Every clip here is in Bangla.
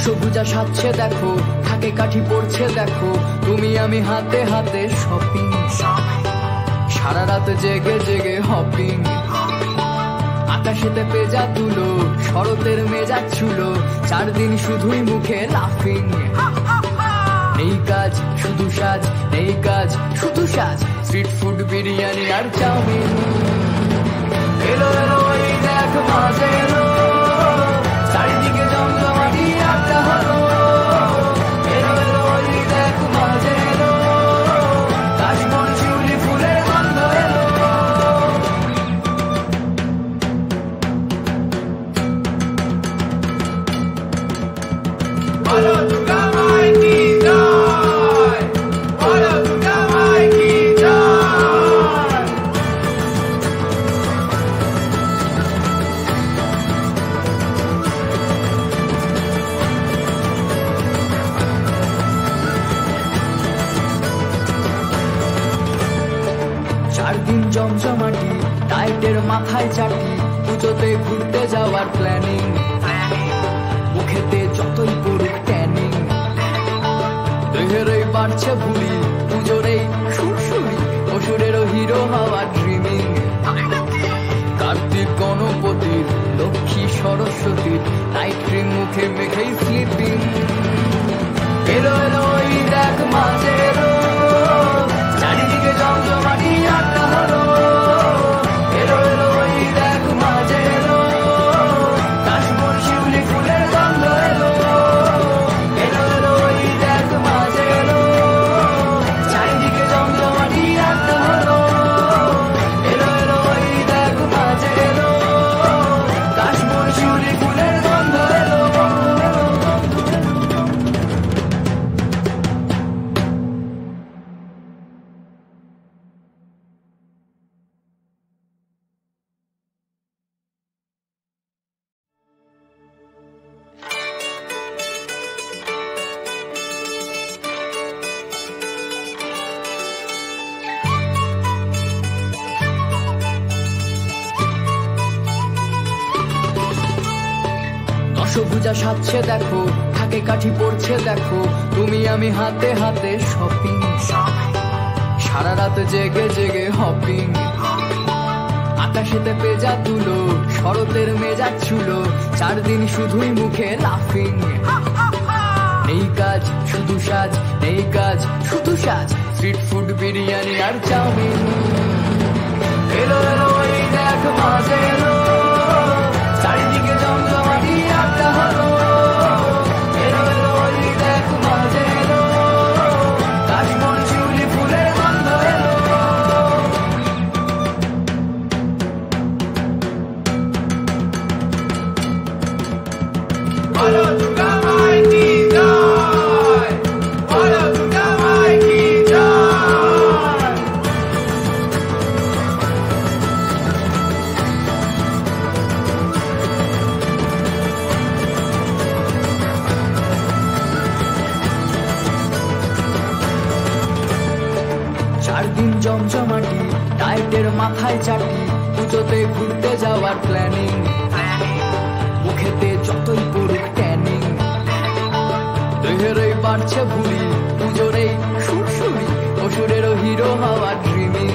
দশভুজা সাজছে দেখো, থাকে কাঠি পড়ছে দেখো, তুমি আমি হাতে হাতে শপিং, সারা রাত জেগে জেগে হপিং, আকাশেতে পেজা তুলো, শরতের মেজাজ ছুলো, 4 দিন শুধুই মুখে লাফিং। নেই কাজ শুধু সাজ, নেই কাজ শুধু সাজ, স্ট্রিট ফুড বিরিয়ানি আর চাউমিন। এলো এলো এই দেখ মাঝে এলো, চারিদিকে জমজমাটি আড্ডা হলো। এলো এলো এই দেখ মাঝে এলো, কাশবন শিউলি ফুলের গন্ধ এলো। বলো দুর্গা মাই কি জয়, বলো দুর্গা মাই কি জয়। 4 দিন জমজমাটি, ডায়েটের মাথায় চাটি, পুজোতে ঘুরতে যাওয়ার প্ল্যানিং, মুখেতে যতই পড়ুক ট্যানিং, দেহের এই বাড়ছে ভুলি, পুজোর এই সুরসুরি, অসুরেরও হিরো হওয়ার ড্রিমিং। কার্তিক গণপতির, লক্ষ্মী সরস্বতীর, নাইট ক্রিম মুখে মেখেই স্লিপিং। এলো এলো এই দেখ মাঝে এলো, চারিদিকে জমজমাটি আড্ডা হলো। এলো এলো এই দেখ মাঝে এলো, কাশবন শিউলি ফুলের গন্ধ এলো। এলো এলো এই দেখ মাঝে এলো, চারিদিকে জমজমাটি আড্ডা হলো। এলো এলো এই দেখ মাঝে এলো, কাশবন শিউলি ফুলের গন্ধ এলো। দশভুজা সাজছে দেখো, থাকে কাঠি পড়ছে দেখো, তুমি আমি হাতে হাতে শপিং, সারা রাত জেগে জেগে হপিং, আকাশেতে পেজা তুলো, শরতের মেজাজ ছুলো, 4 দিন শুধুই মুখে লাফিং। নেই কাজ শুধু সাজ, নেই কাজ শুধু সাজ, স্ট্রিট ফুড বিরিয়ানি আর চাউমিন। এলো এলো এই দেখ মাঝে এলো, চারিদিকে জমজমাটি আড্ডা হলো। এলো এলো এই দেখ মাঝে এলো, কাশবন শিউলি ফুলের গন্ধ এলো। বলো দুর্গা মাই কি জয়, বলো দুর্গা মাই কি জয়। 4 দিন জমজমাটি, ডায়েটের মাথায় চাটি, পুজোতে ঘুরতে যাওয়ার প্ল্যানিং, মুখেতে যতই পড়ুক ট্যানিং, দেহের এই বাড়ছে ভুলি, পুজোর এই সুরসুরি, অসুরেরও হিরো হওয়ার ড্রিমিং।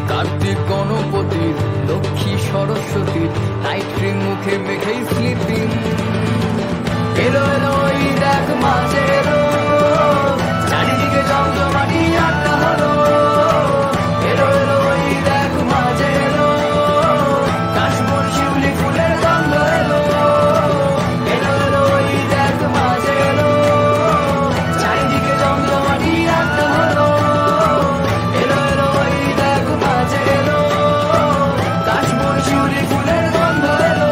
কার্তিক গণপতির, লক্ষ্মী সরস্বতীর, নাইট ক্রিম মুখে মেখেই স্লিপিং। এলো এলো এই দেখ মাঝে এলো, চারিদিকে জমজমাটি আড্ডা হলো। এলো এলো এই দেখ মাঝে এলো, কাশবন শিউলি ফুলের গন্ধ এলো। এলো এলো এই দেখ মাঝে এলো, চারিদিকে জমজমাটি আড্ডা হলো। এলো এলো এই দেখ মাঝে এলো, কাশবন শিউলি ফুলের গন্ধ এলো।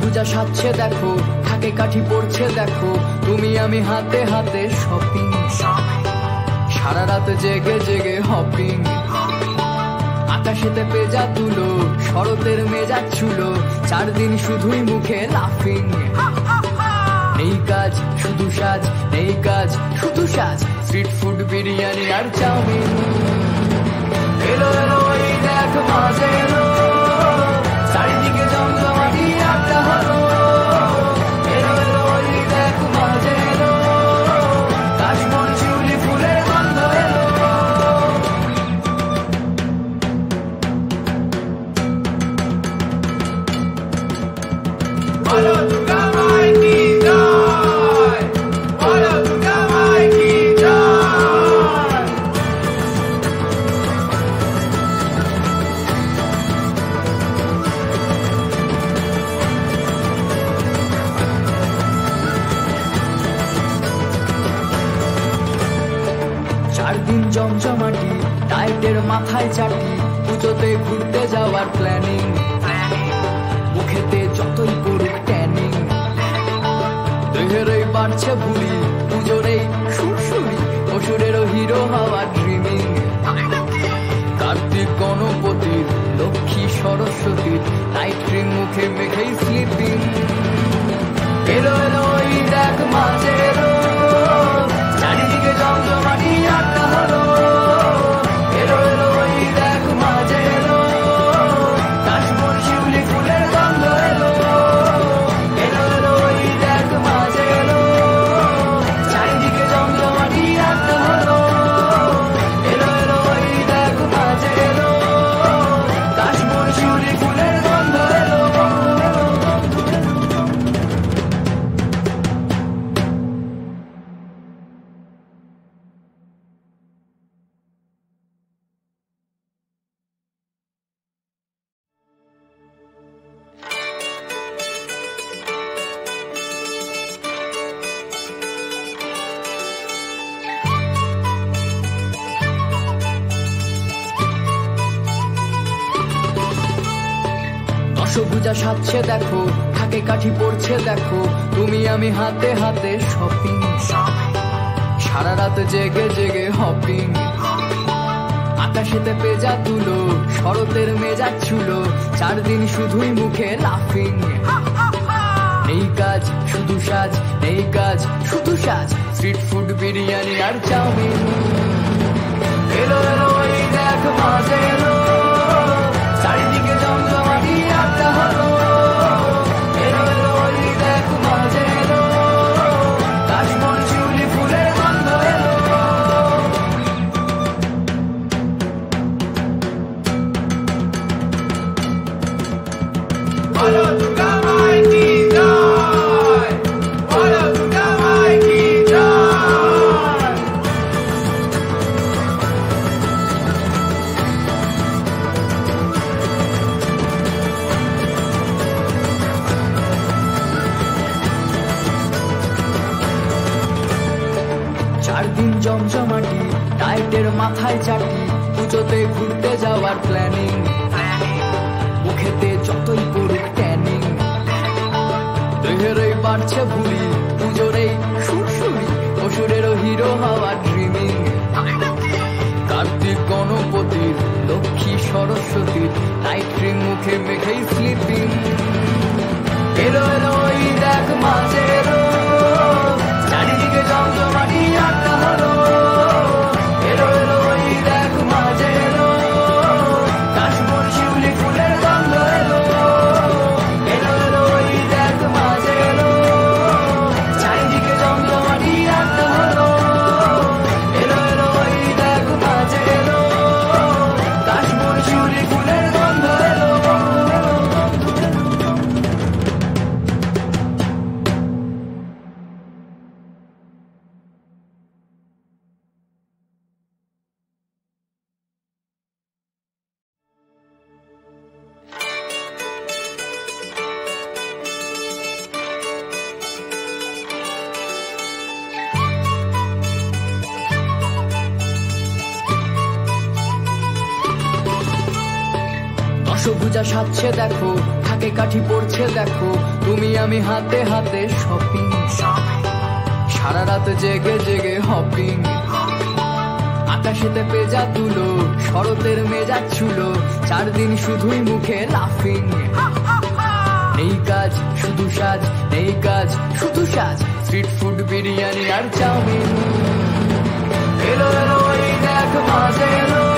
দশভুজা সাজছে দেখো, থাকে কাঠি পড়ছে দেখো, তুমি আমি হাতে হাতে শপিং, সারা রাত জেগে জেগে হপিং, আকাশেতে পেজা তুলো, শরতের মেজাজ ছুলো, 4 দিন শুধুই মুখে লাফিং। নেই কাজ শুধু সাজ, নেই কাজ শুধু সাজ, স্ট্রিট ফুড বিরিয়ানি আর চাউমিন। এলো এলো ওই দেখ মাঝে এলো, চারিদিকে জমজমাটি আড্ডা হলো। এলো এলো ওই দেখ মাঝে এলো, কাশবন শিউলি ফুলের গন্ধ এলো। বলো দুর্গা মাই কি জয়, বলো দুর্গা মাই কি জয়। 4 দিন জমজমাটি, ডায়েটের মাথায় চাটি, পুজোতে ঘুরতে যাওয়ার প্ল্যানিং, মুখেতে যতই করুক ট্যানিং, দেহেরই বাড়ছে ভুলি, পুজোর এই সুরসুরি, অসুরেরও হিরো হওয়ার ড্রিমিং। কার্তিক গণপতির, লক্ষ্মী সরস্বতীর, নাইট ক্রিম মুখে মেখেই স্লিপিং। এলো এলো ওই দেখ মাঝে এলো, চারিদিকে জমজমাটি আড্ডা হলো। এলো এলো ওই দেখ মাঝে এলো, কাশবন শিউলি ফুলের গন্ধ এলো। এলো এলো ওই দেখ মাঝে এলো, চারিদিকে জমজমাটি আড্ডা হলো। এলো এলো ওই দেখ মাঝে এলো, কাশবন শিউলি ফুলের গন্ধ এলো। দশভুজা সাজছে দেখো, থাকে কাঠি পড়ছে দেখো, তুমি আমি হাতে হাতে শপিং, সারা রাত জেগে জেগে হপিং, আকাশেতে পেজা তুলো, শরতের মেজাজ ছুলো, 4 দিন শুধুই মুখে লাফিং। নেই কাজ শুধু সাজ, নেই কাজ শুধু সাজ, স্ট্রিট ফুড বিরিয়ানি আর চাউমিন। এলো এলো ওই দেখ মাঝে এলো, চারিদিকে জমজমাটি আড্ডা হলো। এলো এলো ওই দেখ মাঝে এলো, কাশবন শিউলি ফুলের গন্ধ এলো। বলো দুর্গা মাই কি জয়, বলো দুর্গা মাই কি জয়। 4 দিন জমজমাটি, ডায়েটের মাথায় চাটি, পুজোতে ঘুরতে যাওয়ার প্ল্যানিং, মুখেতে যতই করুক ট্যানিং, দেহেরই বাড়ছে ভুলি, পুজোর এই সুরসুরি, অসুরেরও হিরো হওয়ার ড্রিমিং। কার্তিক গণপতির, লক্ষ্মী সরস্বতীর, নাইট ক্রিম মুখে মেখেই স্লিপিং। এলো এলো ওই দেখ মাঝে এলো, চারিদিকে জমজমাটি আড্ডা হলো। এলো এলো ওই দেখ মাঝে এলো, কাশবন শিউলি ফুলের গন্ধ এলো। এলো এলো ওই দেখ মাঝে এলো, চারিদিকে জমজমাটি আড্ডা হলো। এলো এলো ওই দেখ মাঝে এলো, কাশবন শিউলি ফুলের গন্ধ এলো। দশভুজা সাজছে দেখো, ব্যাগে কাঠি পড়ছে দেখো, তুমি আমি হাতে হাতে শপিং, সারা রাত জেগে জেগে হপিং, আকাশেতে পেজা তুলো, শরতের মেজাজ ছুলো, 4 দিন শুধুই মুখে লাফিং। নেই কাজ শুধু সাজ, নেই কাজ শুধু সাজ, স্ট্রিট ফুড বিরিয়ানি আর চাউমিন। এলো এলো এই দেখ মাঝে এলো